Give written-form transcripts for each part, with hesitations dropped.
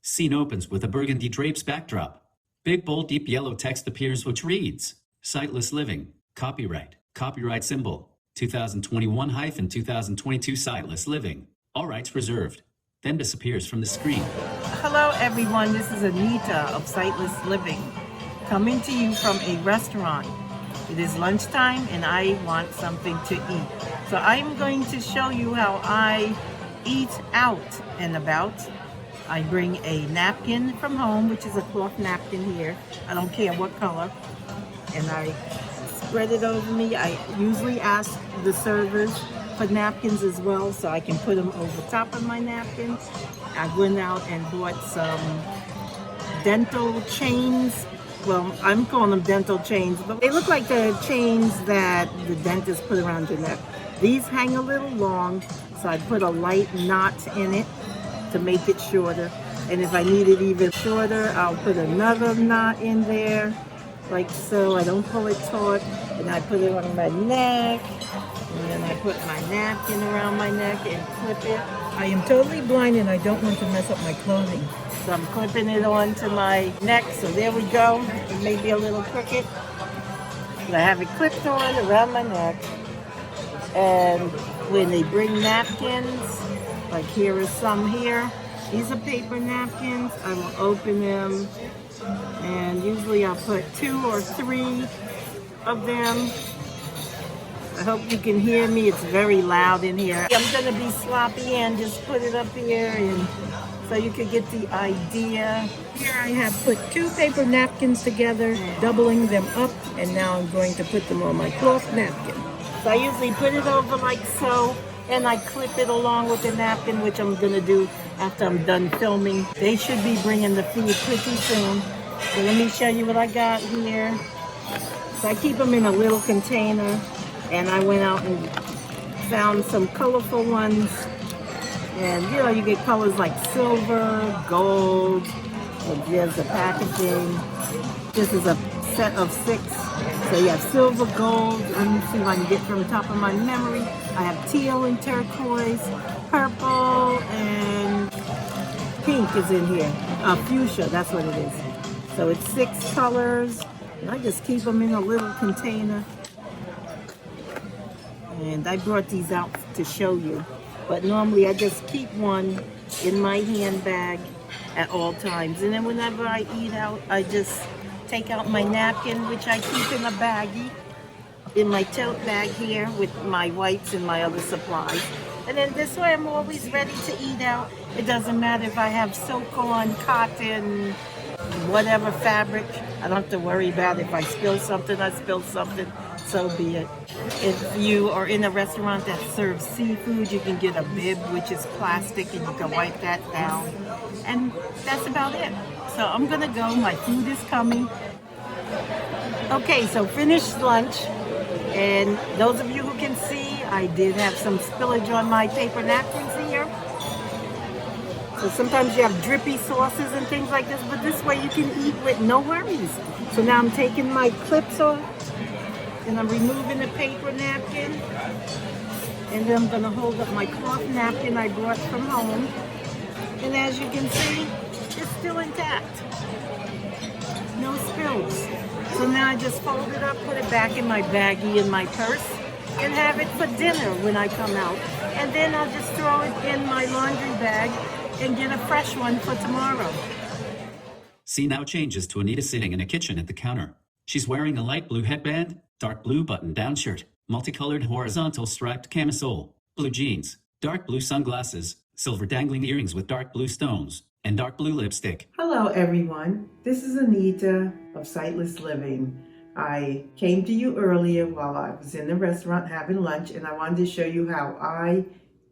Scene opens with a burgundy drapes backdrop. Big, bold, deep yellow text appears which reads, Sightless Living, copyright symbol, 2021-2022 Sightless Living, all rights reserved, then disappears from the screen. Hello everyone, this is Anita of Sightless Living, coming to you from a restaurant. It is lunchtime and I want something to eat. So I'm going to show you how I eat out and about. I bring a napkin from home, which is a cloth napkin here. I don't care what color. And I spread it over me. I usually ask the servers for napkins as well, so I can put them over top of my napkin. I went out and bought some dental chains. Well, I'm calling them dental chains, but they look like the chains that the dentist put around your neck. These hang a little long, so I put a light knot in it to make it shorter. And if I need it even shorter, I'll put another knot in there, like so. I don't pull it taut. And I put it on my neck. And then I put my napkin around my neck and clip it. I am totally blind and I don't want to mess up my clothing. So I'm clipping it onto my neck. So there we go. It may be a little crooked. But I have it clipped on around my neck. And when they bring napkins, like here is some here. These are paper napkins. I will open them. And usually I'll put 2 or 3 of them. I hope you can hear me. It's very loud in here. I'm going to be sloppy and just put it up here and so you could get the idea. Here I have put 2 paper napkins together, doubling them up, and now I'm going to put them on my cloth napkin. So I usually put it over like so, and I clip it along with the napkin, which I'm going to do after I'm done filming. They should be bringing the food pretty soon. So let me show you what I got here. So I keep them in a little container. And I went out and found some colorful ones. And you know, you get colors like silver, gold, and there's the packaging. This is a set of 6. So you have silver, gold. Let me see if I can get from the top of my memory. I have teal and turquoise, purple, and pink is in here. Fuchsia, that's what it is. So it's 6 colors. And I just keep them in a little container. And I brought these out to show you. But normally I just keep one in my handbag at all times. And then whenever I eat out, I just take out my napkin, which I keep in a baggie, in my tote bag here with my wipes and my other supplies. And then this way I'm always ready to eat out. It doesn't matter if I have silk on, cotton, whatever fabric. I don't have to worry about if I spill something, I spill something. So be it. If you are in a restaurant that serves seafood, you can get a bib, which is plastic, and you can wipe that down. And that's about it. So I'm gonna go, my food is coming. Okay, so finished lunch. And those of you who can see, I did have some spillage on my paper napkins here. So sometimes you have drippy sauces and things like this, but this way you can eat with no worries. So now I'm taking my clips off. And I'm removing the paper napkin. And then I'm going to hold up my cloth napkin I brought from home. And as you can see, it's still intact. No spills. So now I just fold it up, put it back in my baggie in my purse, and have it for dinner when I come out. And then I'll just throw it in my laundry bag and get a fresh one for tomorrow. Scene now changes to Anita sitting in a kitchen at the counter. She's wearing a light blue headband, dark blue button-down shirt, multicolored horizontal striped camisole, blue jeans, dark blue sunglasses, silver dangling earrings with dark blue stones, and dark blue lipstick. Hello everyone, this is Anita of Sightless Living. I came to you earlier while I was in the restaurant having lunch, and I wanted to show you how I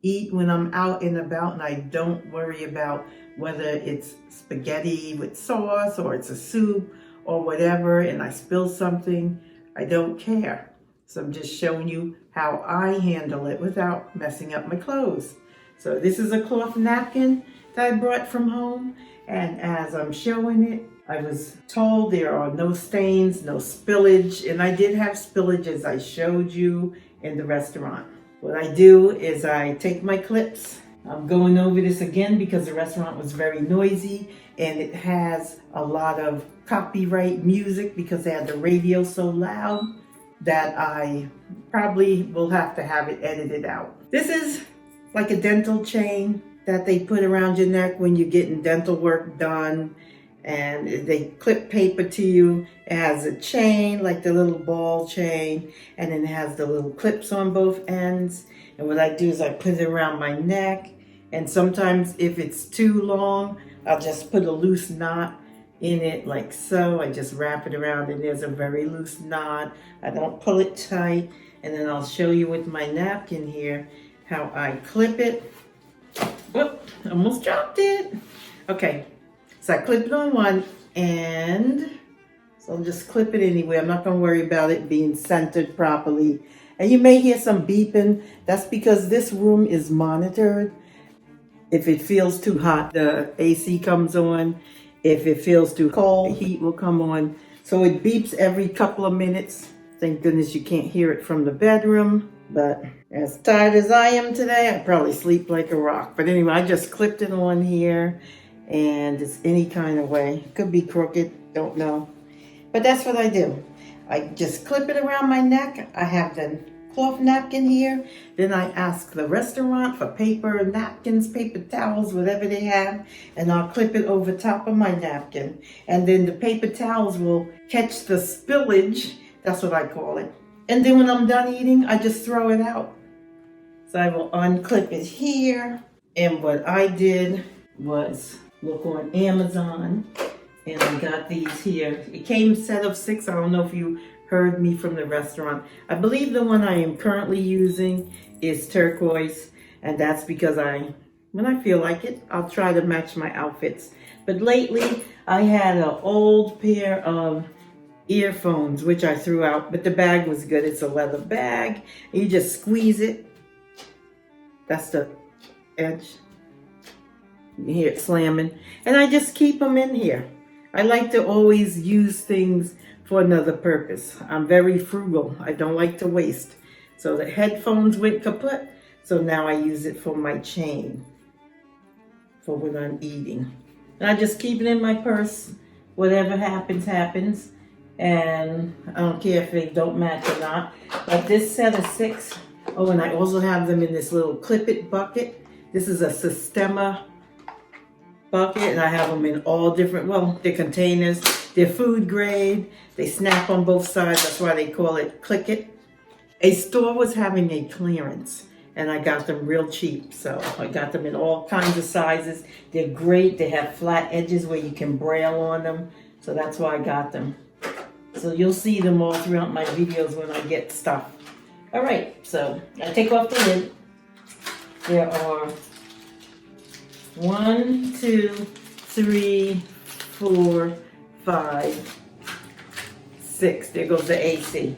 eat when I'm out and about, and I don't worry about whether it's spaghetti with sauce or it's a soup or whatever, and I spill something. I don't care. So I'm just showing you how I handle it without messing up my clothes. So this is a cloth napkin that I brought from home, and as I'm showing it, I was told there are no stains, no spillage, and I did have spillage as I showed you in the restaurant. What I do is I take my clips I'm going over this again because the restaurant was very noisy and it has a lot of copyright music because they had the radio so loud that I probably will have to have it edited out. This is like a dental chain that they put around your neck when you're getting dental work done, and they clip paper to you. It has a chain, like the little ball chain, and then it has the little clips on both ends. And what I do is I put it around my neck, and sometimes if it's too long, I'll just put a loose knot in it like so. I just wrap it around and there's a very loose knot. I don't pull it tight. And then I'll show you with my napkin here how I clip it. Whoop, almost dropped it. Okay, so I clip it on one end. So I'll just clip it anyway. I'm not gonna worry about it being centered properly. And you may hear some beeping. That's because this room is monitored. If it feels too hot, the AC comes on. If it feels too cold, the heat will come on. So it beeps every couple of minutes. Thank goodness you can't hear it from the bedroom. But as tired as I am today, I probably sleep like a rock. But anyway, I just clipped it on here, and it's any kind of way. Could be crooked, don't know. But that's what I do. I just clip it around my neck. I have the cloth napkin here. Then I ask the restaurant for paper napkins, paper towels, whatever they have, and I'll clip it over top of my napkin. And then the paper towels will catch the spillage, that's what I call it. And then when I'm done eating, I just throw it out. So I will unclip it here. And what I did was look on Amazon, and I got these here. It came set of 6. I don't know if you heard me from the restaurant. I believe the one I am currently using is turquoise, and that's because when I feel like it, I'll try to match my outfits. But lately, I had an old pair of earphones, which I threw out, but the bag was good. It's a leather bag. You just squeeze it. That's the edge. You hear it slamming. And I just keep them in here. I like to always use things for another purpose. I'm very frugal. I don't like to waste. So the headphones went kaput, so now I use it for my chain for when I'm eating. And I just keep it in my purse. Whatever happens, happens. And I don't care if they don't match or not. But this set of 6, oh, and I also have them in this little clip-it bucket. This is a Sistema bucket, and I have them in all different, well, they're containers. They're food grade. They snap on both sides. That's why they call it Click It. A store was having a clearance, and I got them real cheap. So I got them in all kinds of sizes. They're great. They have flat edges where you can braille on them. So that's why I got them. So you'll see them all throughout my videos when I get stuff. All right, so I take off the lid. There are 1, 2, 3, 4, 5, 6. There goes the AC.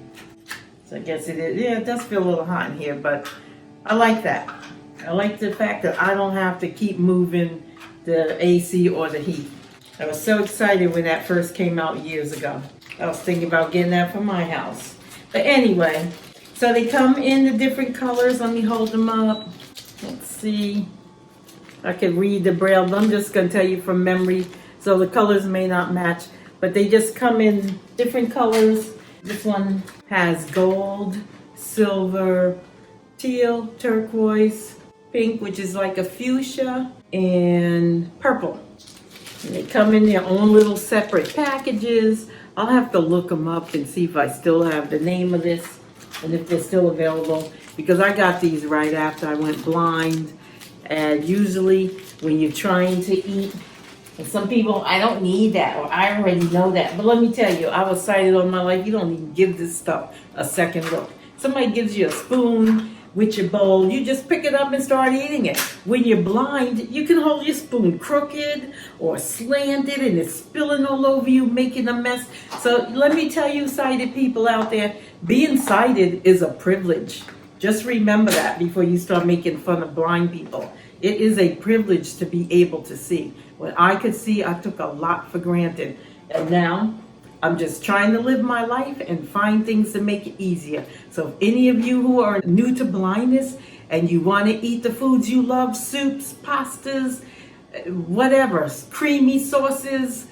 So I guess it is. Yeah, it does feel a little hot in here, but I like that. I like the fact that I don't have to keep moving the AC or the heat. I was so excited when that first came out years ago. I was thinking about getting that for my house. But anyway, so they come in the different colors. Let me hold them up. Let's see. I can read the braille. I'm just going to tell you from memory, so the colors may not match, but they just come in different colors. This one has gold, silver, teal, turquoise, pink, which is like a fuchsia, and purple. And they come in their own little separate packages. I'll have to look them up and see if I still have the name of this and if they're still available, because I got these right after I went blind. And usually when you're trying to eat, and some people, I don't need that, or I already know that. But let me tell you, I was sighted all my life. You don't even give this stuff a second look. Somebody gives you a spoon with your bowl, you just pick it up and start eating it. When you're blind, you can hold your spoon crooked or slanted and it's spilling all over you, making a mess. So let me tell you, sighted people out there, being sighted is a privilege. Just remember that before you start making fun of blind people. It is a privilege to be able to see. When I could see, I took a lot for granted. And now I'm just trying to live my life and find things to make it easier. So if any of you who are new to blindness and you want to eat the foods you love, soups, pastas, whatever, creamy sauces,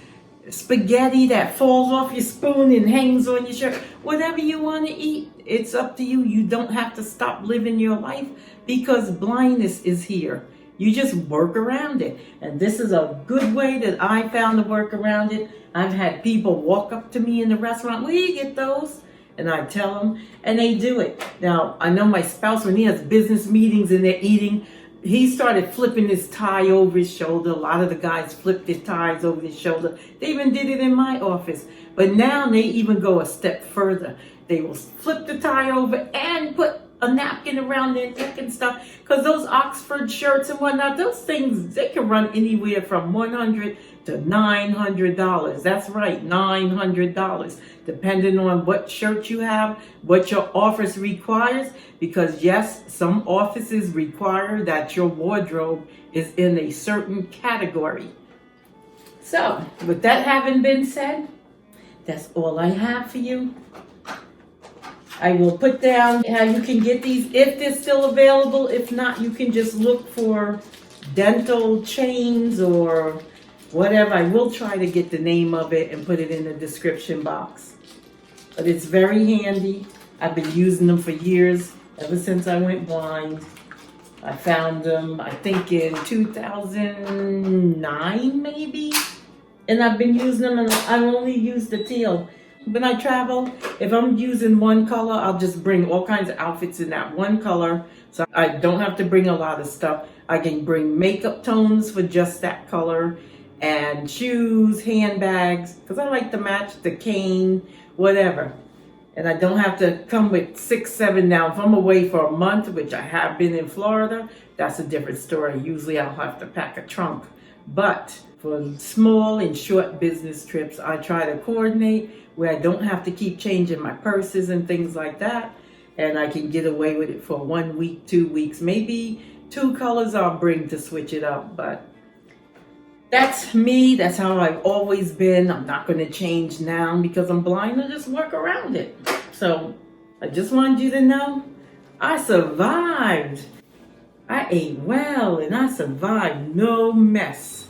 spaghetti that falls off your spoon and hangs on your shirt, whatever you want to eat, it's up to you. You don't have to stop living your life because blindness is here. You just work around it. And this is a good way that I found to work around it. I've had people walk up to me in the restaurant, where you get those? And I tell them, and they do it. Now, I know my spouse, when he has business meetings and they're eating, he started flipping his tie over his shoulder. A lot of the guys flipped their ties over their shoulder. They even did it in my office. But now they even go a step further. They will flip the tie over and put a napkin around their neck and stuff. Because those Oxford shirts and whatnot, those things, they can run anywhere from $100 to $900. That's right, $900. Depending on what shirt you have, what your office requires. Because yes, some offices require that your wardrobe is in a certain category. So, with that having been said, that's all I have for you. I will put down how you can get these if they're still available. If not, you can just look for dental chains or whatever. I will try to get the name of it and put it in the description box. But it's very handy. I've been using them for years, ever since I went blind. I found them, I think in 2009 maybe. And I've been using them, and I only use the teal. When I travel, if I'm using one color, I'll just bring all kinds of outfits in that one color. So I don't have to bring a lot of stuff. I can bring makeup tones for just that color, and shoes, handbags, because I like to match the cane, whatever. And I don't have to come with 6, 7 now. If I'm away for a month, which I have been in Florida, that's a different story. Usually I'll have to pack a trunk. But for small and short business trips, I try to coordinate where I don't have to keep changing my purses and things like that. And I can get away with it for 1 week, 2 weeks, maybe 2 colors I'll bring to switch it up. But that's me. That's how I've always been. I'm not going to change now because I'm blind. I'll just work around it. So I just wanted you to know I survived. I ate well and I survived. No mess.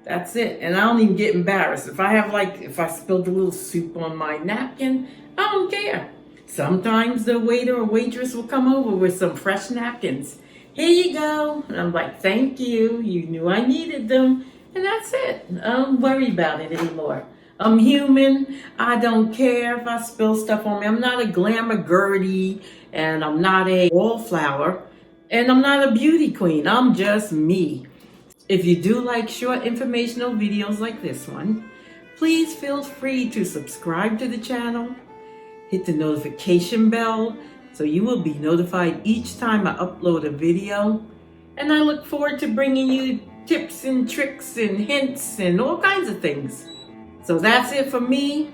That's it. And I don't even get embarrassed. If I spilled a little soup on my napkin, I don't care. Sometimes the waiter or waitress will come over with some fresh napkins. Here you go. And I'm like, thank you. You knew I needed them. And that's it. I don't worry about it anymore. I'm human. I don't care if I spill stuff on me. I'm not a glamour Gertie, and I'm not a wallflower, and I'm not a beauty queen. I'm just me. If you do like short informational videos like this one, please feel free to subscribe to the channel, hit the notification bell so you will be notified each time I upload a video. And I look forward to bringing you tips and tricks and hints and all kinds of things. So that's it for me.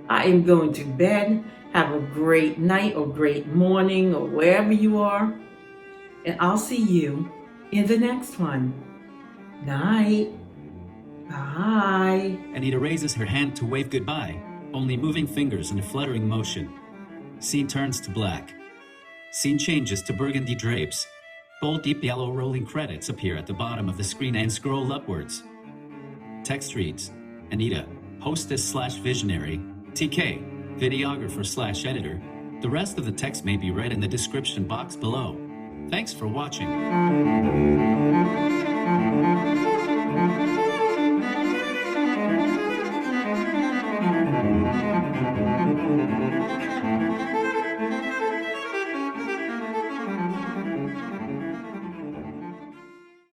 I am going to bed. Have a great night or great morning or wherever you are. And I'll see you in the next one. Night. Bye. Anita raises her hand to wave goodbye, only moving fingers in a fluttering motion. Scene turns to black. Scene changes to burgundy drapes. Bold deep yellow rolling credits appear at the bottom of the screen and scroll upwards. Text reads, Anita, hostess/visionary, TK, videographer/editor. The rest of the text may be read in the description box below. Thanks for watching.